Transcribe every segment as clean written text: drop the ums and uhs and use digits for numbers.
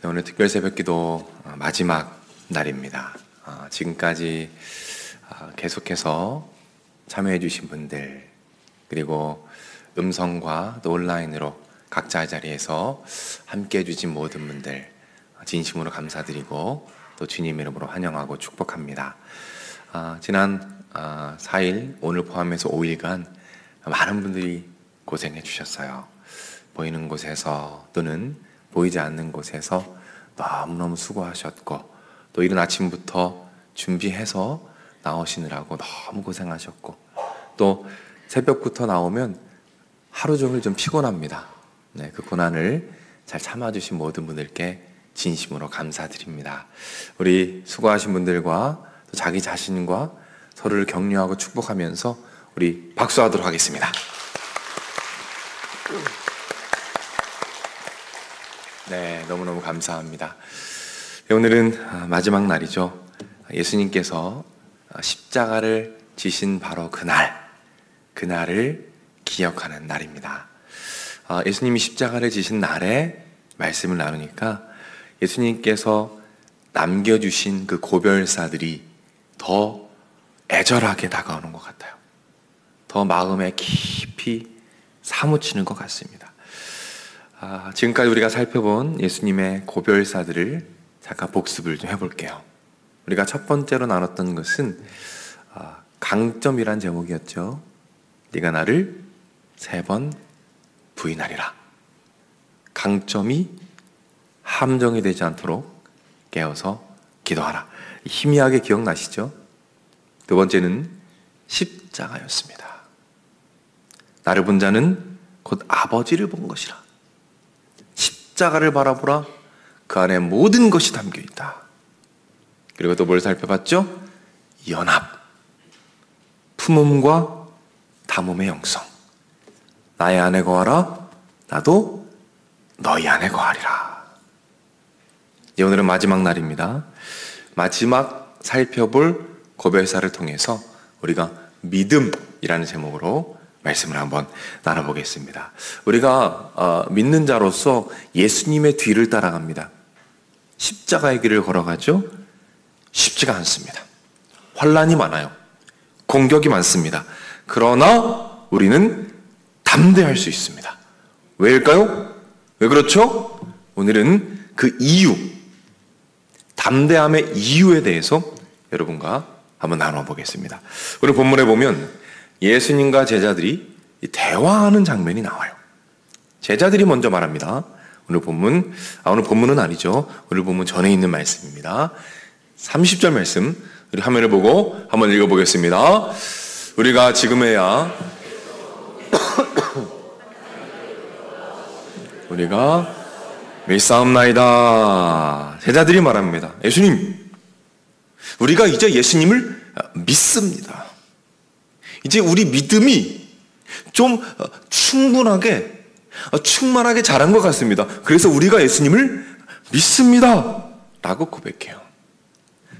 오늘 특별 새벽기도 마지막 날입니다. 지금까지 계속해서 참여해 주신 분들, 그리고 음성과 또 온라인으로 각자의 자리에서 함께 해주신 모든 분들 진심으로 감사드리고 또 주님 이름으로 환영하고 축복합니다. 지난 4일, 오늘 포함해서 5일간 많은 분들이 고생해 주셨어요. 보이는 곳에서 또는 보이지 않는 곳에서 너무너무 수고하셨고, 또 이른 아침부터 준비해서 나오시느라고 너무 고생하셨고, 또 새벽부터 나오면 하루 종일 좀 피곤합니다. 네, 그 고난을 잘 참아주신 모든 분들께 진심으로 감사드립니다. 우리 수고하신 분들과 또 자기 자신과 서로를 격려하고 축복하면서 우리 박수하도록 하겠습니다. 네, 너무너무 감사합니다. 오늘은 마지막 날이죠. 예수님께서 십자가를 지신 바로 그날을 기억하는 날입니다. 예수님이 십자가를 지신 날에 말씀을 나누니까 예수님께서 남겨주신 그 고별사들이 더 애절하게 다가오는 것 같아요. 더 마음에 깊이 사무치는 것 같습니다. 지금까지 우리가 살펴본 예수님의 고별사들을 잠깐 복습을 좀 해볼게요. 우리가 첫 번째로 나눴던 것은 강점이란 제목이었죠. 네가 나를 3번 부인하리라. 강점이 함정이 되지 않도록 깨어서 기도하라. 희미하게 기억나시죠? 두 번째는 십자가였습니다. 나를 본 자는 곧 아버지를 본 것이라. 십자가를 바라보라. 그 안에 모든 것이 담겨있다. 그리고 또 뭘 살펴봤죠? 연합, 품음과 담음의 영성. 나의 안에 거하라. 나도 너희 안에 거하리라. 오늘은 마지막 날입니다. 마지막 살펴볼 고별사를 통해서 우리가 믿음이라는 제목으로 말씀을 한번 나눠보겠습니다. 우리가 믿는 자로서 예수님의 뒤를 따라갑니다. 십자가의 길을 걸어가죠? 쉽지가 않습니다. 환난이 많아요. 공격이 많습니다. 그러나 우리는 담대할 수 있습니다. 왜일까요? 왜 그렇죠? 오늘은 그 이유, 담대함의 이유에 대해서 여러분과 한번 나눠보겠습니다. 오늘 본문에 보면 예수님과 제자들이 대화하는 장면이 나와요. 제자들이 먼저 말합니다. 오늘 본문은 아니죠. 오늘 본문 전에 있는 말씀입니다. 30절 말씀, 우리 화면을 보고 한번 읽어보겠습니다. 우리가 지금에야 우리가 밀싸움나이다. 제자들이 말합니다. 예수님, 우리가 이제 예수님을 믿습니다. 이제 우리 믿음이 좀 충만하게 자란 것 같습니다. 그래서 우리가 예수님을 믿습니다. 라고 고백해요.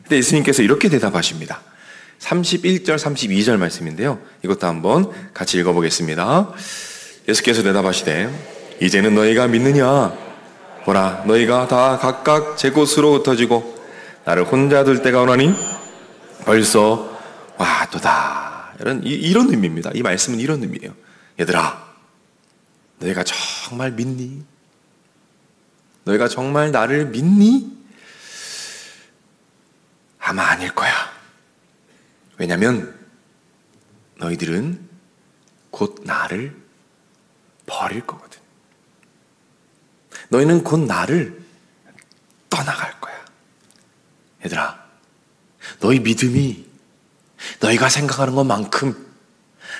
근데 예수님께서 이렇게 대답하십니다. 31절, 32절 말씀인데요. 이것도 한번 같이 읽어보겠습니다. 예수께서 대답하시되 이제는 너희가 믿느냐? 보라, 너희가 다 각각 제 곳으로 흩어지고 나를 혼자 둘 때가 오나니 벌써 와도다. 이런 의미입니다. 이 말씀은 이런 의미예요. 얘들아, 너희가 정말 믿니? 너희가 정말 나를 믿니? 아마 아닐 거야. 왜냐면 너희들은 곧 나를 버릴 거거든. 너희는 곧 나를 떠나갈 거야. 얘들아, 너희 믿음이 너희가 생각하는 것만큼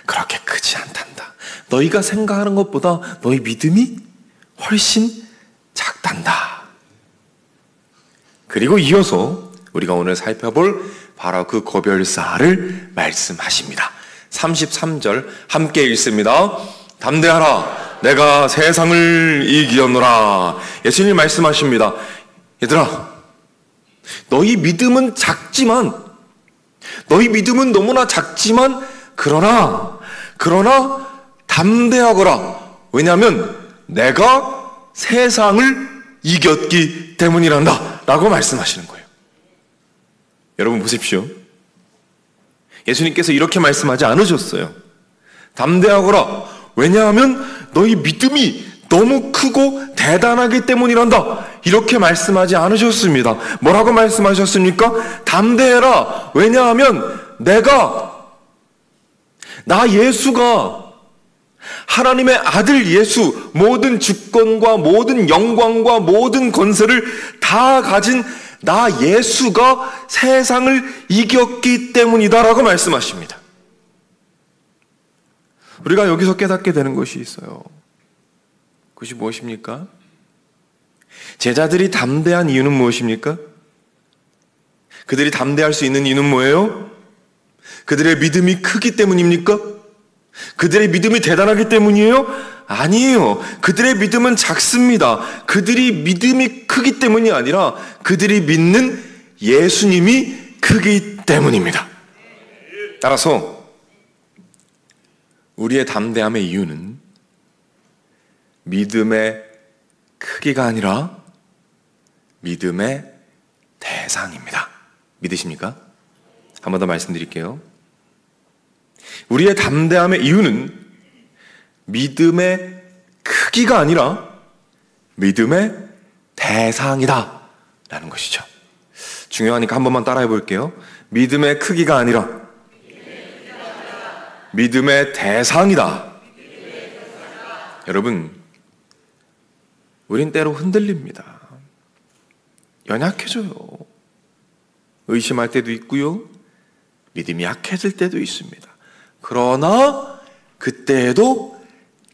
그렇게 크지 않단다. 너희가 생각하는 것보다 너희 믿음이 훨씬 작단다. 그리고 이어서 우리가 오늘 살펴볼 바로 그 고별사를 말씀하십니다. 33절 함께 읽습니다. 담대하라. 내가 세상을 이기었노라. 예수님 말씀하십니다. 얘들아, 너희 믿음은 너무나 작지만 그러나 담대하거라. 왜냐하면 내가 세상을 이겼기 때문이란다 라고 말씀하시는 거예요. 여러분 보십시오. 예수님께서 이렇게 말씀하지 않으셨어요. 담대하거라. 왜냐하면 너희 믿음이 너무 크고 대단하기 때문이란다. 이렇게 말씀하지 않으셨습니다. 뭐라고 말씀하셨습니까? 담대해라. 왜냐하면 나 예수가 하나님의 아들 예수, 모든 주권과 모든 영광과 모든 권세를 다 가진 나 예수가 세상을 이겼기 때문이다라고 말씀하십니다. 우리가 여기서 깨닫게 되는 것이 있어요. 그것이 무엇입니까? 제자들이 담대한 이유는 무엇입니까? 그들이 담대할 수 있는 이유는 뭐예요? 그들의 믿음이 크기 때문입니까? 그들의 믿음이 대단하기 때문이에요? 아니에요. 그들의 믿음은 작습니다. 그들이 믿음이 크기 때문이 아니라 그들이 믿는 예수님이 크기 때문입니다. 따라서 우리의 담대함의 이유는 믿음의 크기가 아니라 믿음의 대상입니다. 믿으십니까? 한 번 더 말씀드릴게요. 우리의 담대함의 이유는 믿음의 크기가 아니라 믿음의 대상이다 라는 것이죠. 중요하니까 한 번만 따라해 볼게요. 믿음의 크기가 아니라 믿음의 대상이다. 여러분, 우린 때로 흔들립니다. 연약해져요. 의심할 때도 있고요. 믿음이 약해질 때도 있습니다. 그러나 그때에도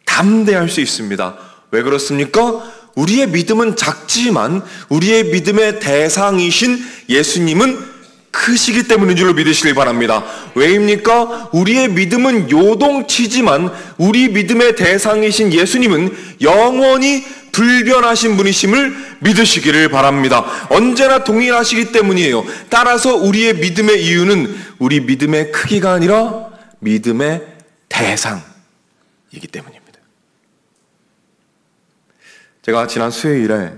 담대할 수 있습니다. 왜 그렇습니까? 우리의 믿음은 작지만 우리의 믿음의 대상이신 예수님은 크시기 때문인 줄로 믿으시길 바랍니다. 왜입니까? 우리의 믿음은 요동치지만 우리 믿음의 대상이신 예수님은 영원히 불변하신 분이심을 믿으시기를 바랍니다. 언제나 동일하시기 때문이에요. 따라서 우리의 믿음의 이유는 우리 믿음의 크기가 아니라 믿음의 대상이기 때문입니다. 제가 지난 수요일에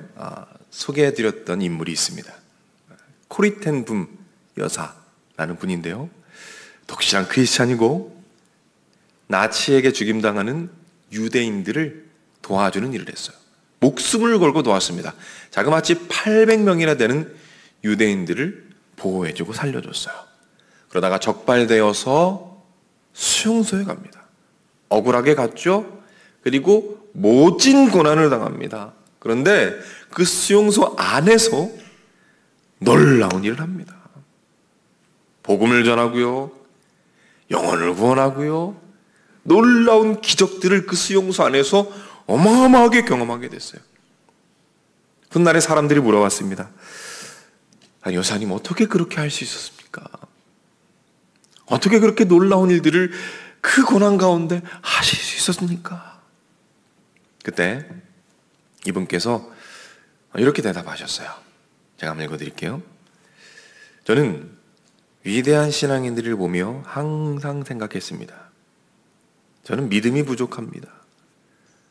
소개해드렸던 인물이 있습니다. 코리 텐 붐 여사라는 분인데요. 독실한 크리스찬이고 나치에게 죽임당하는 유대인들을 도와주는 일을 했어요. 목숨을 걸고 도왔습니다. 자그마치 800명이나 되는 유대인들을 보호해주고 살려줬어요. 그러다가 적발되어서 수용소에 갑니다. 억울하게 갔죠. 그리고 모진 고난을 당합니다. 그런데 그 수용소 안에서 놀라운 일을 합니다. 복음을 전하고요. 영혼을 구원하고요. 놀라운 기적들을 그 수용소 안에서 어마어마하게 경험하게 됐어요. 훗날에 사람들이 물어봤습니다. 여사님 어떻게 그렇게 할 수 있었습니까? 어떻게 그렇게 놀라운 일들을 그 고난 가운데 하실 수 있었습니까? 그때 이분께서 이렇게 대답하셨어요. 제가 한번 읽어드릴게요. 저는 위대한 신앙인들을 보며 항상 생각했습니다. 저는 믿음이 부족합니다.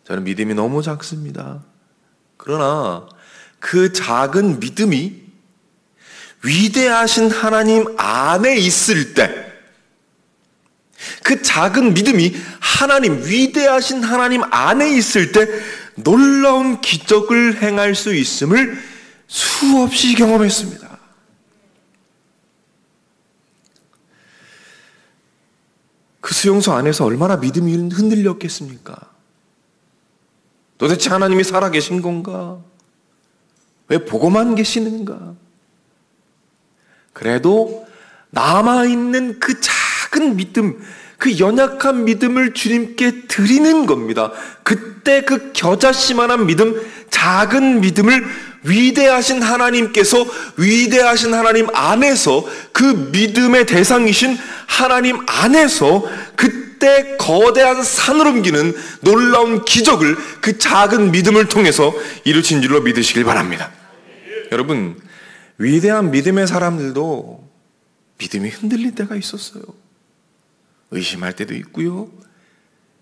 저는 믿음이 너무 작습니다. 그러나 그 작은 믿음이 위대하신 하나님 안에 있을 때, 그 작은 믿음이 위대하신 하나님 안에 있을 때 놀라운 기적을 행할 수 있음을 수없이 경험했습니다. 그 수용소 안에서 얼마나 믿음이 흔들렸겠습니까? 도대체 하나님이 살아계신 건가? 왜 보고만 계시는가? 그래도 남아있는 그 작은 믿음, 그 연약한 믿음을 주님께 드리는 겁니다. 그때 그 겨자씨만한 믿음, 작은 믿음을 위대하신 하나님께서 위대하신 하나님 안에서 그 믿음의 대상이신 하나님 안에서 그때 거대한 산을 옮기는 놀라운 기적을 그 작은 믿음을 통해서 이루신 줄로 믿으시길 바랍니다. 여러분, 위대한 믿음의 사람들도 믿음이 흔들릴 때가 있었어요. 의심할 때도 있고요.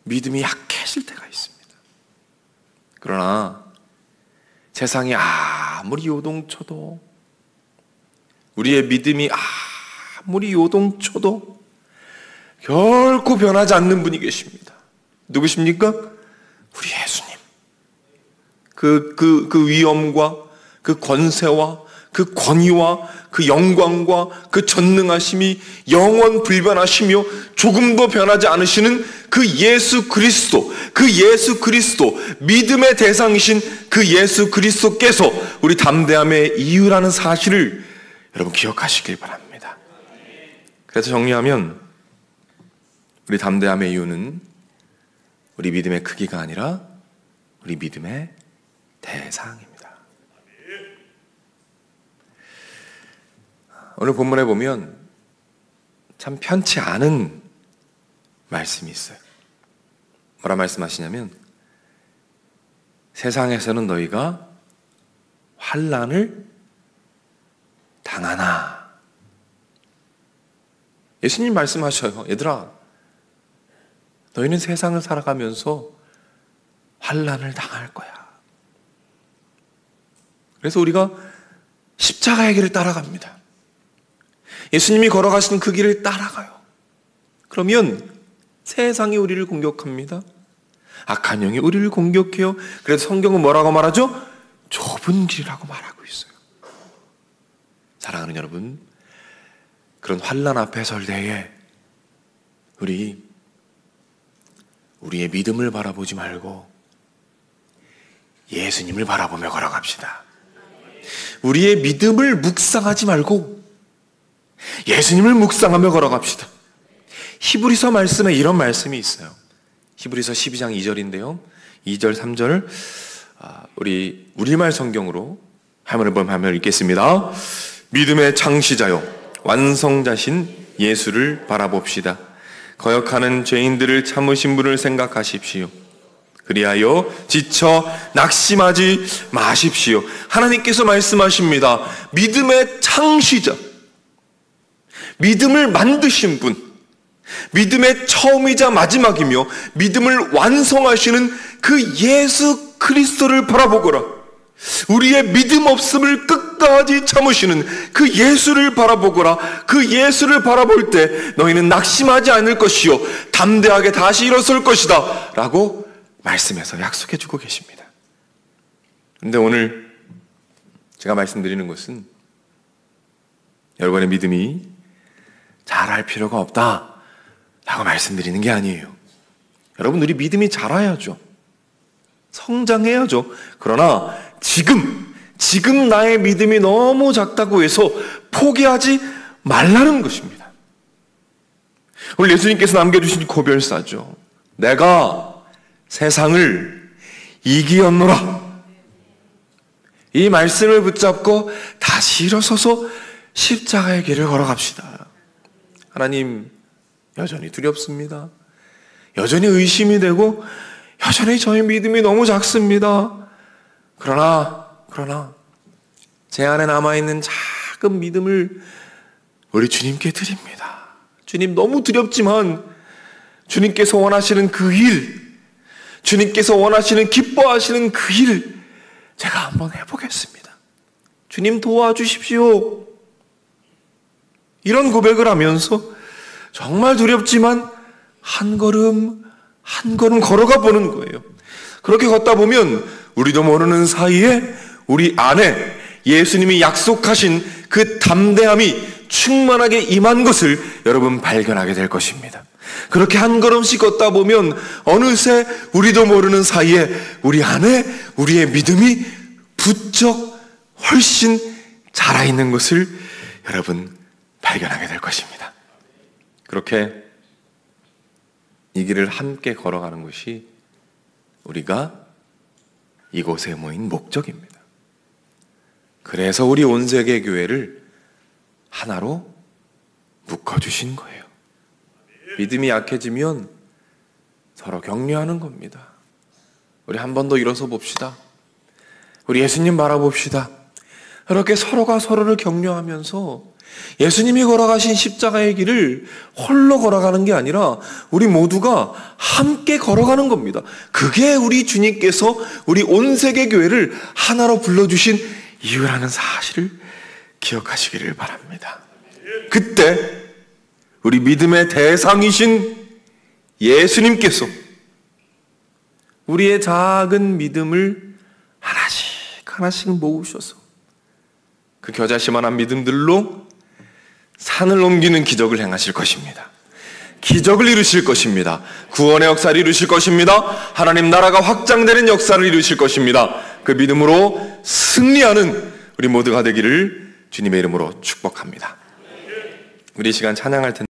믿음이 약해질 때가 있습니다. 그러나 세상이 아무리 요동쳐도, 우리의 믿음이 아무리 요동쳐도 결코 변하지 않는 분이 계십니다. 누구십니까? 우리 예수님. 그 위엄과 그 권세와 그 권위와 그 영광과 그 전능하심이 영원 불변하시며 조금도 변하지 않으시는 그 예수 그리스도, 믿음의 대상이신 그 예수 그리스도께서 우리 담대함의 이유라는 사실을 여러분 기억하시길 바랍니다. 그래서 정리하면 우리 담대함의 이유는 우리 믿음의 크기가 아니라 우리 믿음의 대상입니다. 오늘 본문에 보면 참 편치 않은 말씀이 있어요. 뭐라 말씀하시냐면 세상에서는 너희가 환난을 당하나. 예수님 말씀하셔요. 얘들아, 너희는 세상을 살아가면서 환난을 당할 거야. 그래서 우리가 십자가의 길을 따라갑니다. 예수님이 걸어가신 그 길을 따라가요. 그러면 세상이 우리를 공격합니다. 악한 영이 우리를 공격해요. 그래서 성경은 뭐라고 말하죠? 좁은 길이라고 말하고 있어요. 사랑하는 여러분, 그런 환난 앞에 설 때에 우리의 믿음을 바라보지 말고 예수님을 바라보며 걸어갑시다. 우리의 믿음을 묵상하지 말고 예수님을 묵상하며 걸어갑시다. 히브리서 말씀에 이런 말씀이 있어요. 히브리서 12장 2절인데요. 2절, 3절 우리 우리말 성경으로 한번 읽겠습니다. 믿음의 창시자요 완성자신 예수를 바라봅시다. 거역하는 죄인들을 참으신 분을 생각하십시오. 그리하여 지쳐 낙심하지 마십시오. 하나님께서 말씀하십니다. 믿음의 창시자, 믿음을 만드신 분, 믿음의 처음이자 마지막이며 믿음을 완성하시는 그 예수 그리스도를 바라보거라. 우리의 믿음 없음을 끝까지 참으시는 그 예수를 바라보거라. 그 예수를 바라볼 때 너희는 낙심하지 않을 것이요 담대하게 다시 일어설 것이다 라고 말씀해서 약속해 주고 계십니다. 그런데 오늘 제가 말씀드리는 것은 여러분의 믿음이 잘할 필요가 없다 라고 말씀드리는 게 아니에요. 여러분, 우리 믿음이 자라야죠. 성장해야죠. 그러나 지금 나의 믿음이 너무 작다고 해서 포기하지 말라는 것입니다. 오늘 예수님께서 남겨주신 고별사죠. 내가 세상을 이기었노라. 이 말씀을 붙잡고 다시 일어서서 십자가의 길을 걸어갑시다. 하나님, 여전히 두렵습니다. 여전히 의심이 되고 여전히 저의 믿음이 너무 작습니다. 그러나 제 안에 남아있는 작은 믿음을 우리 주님께 드립니다. 주님, 너무 두렵지만 주님께서 원하시는 그 일, 주님께서 원하시는 기뻐하시는 그 일 제가 한번 해보겠습니다. 주님, 도와주십시오. 이런 고백을 하면서 정말 두렵지만 한 걸음 걸어가 보는 거예요. 그렇게 걷다 보면 우리도 모르는 사이에 우리 안에 예수님이 약속하신 그 담대함이 충만하게 임한 것을 여러분 발견하게 될 것입니다. 그렇게 한 걸음씩 걷다 보면 어느새 우리도 모르는 사이에 우리 안에 우리의 믿음이 부쩍 훨씬 자라있는 것을 여러분 발견하게 될 것입니다. 그렇게 이 길을 함께 걸어가는 것이 우리가 이곳에 모인 목적입니다. 그래서 우리 온 세계 교회를 하나로 묶어주신 거예요. 믿음이 약해지면 서로 격려하는 겁니다. 우리 한 번 더 일어서 봅시다. 우리 예수님 바라봅시다. 이렇게 서로가 서로를 격려하면서 예수님이 걸어가신 십자가의 길을 홀로 걸어가는 게 아니라 우리 모두가 함께 걸어가는 겁니다. 그게 우리 주님께서 우리 온 세계 교회를 하나로 불러주신 이유라는 사실을 기억하시기를 바랍니다. 그때 우리 믿음의 대상이신 예수님께서 우리의 작은 믿음을 하나씩 하나씩 모으셔서 그 겨자씨만한 믿음들로 산을 옮기는 기적을 행하실 것입니다. 기적을 이루실 것입니다. 구원의 역사를 이루실 것입니다. 하나님 나라가 확장되는 역사를 이루실 것입니다. 그 믿음으로 승리하는 우리 모두가 되기를 주님의 이름으로 축복합니다. 우리 이 시간 찬양할 텐데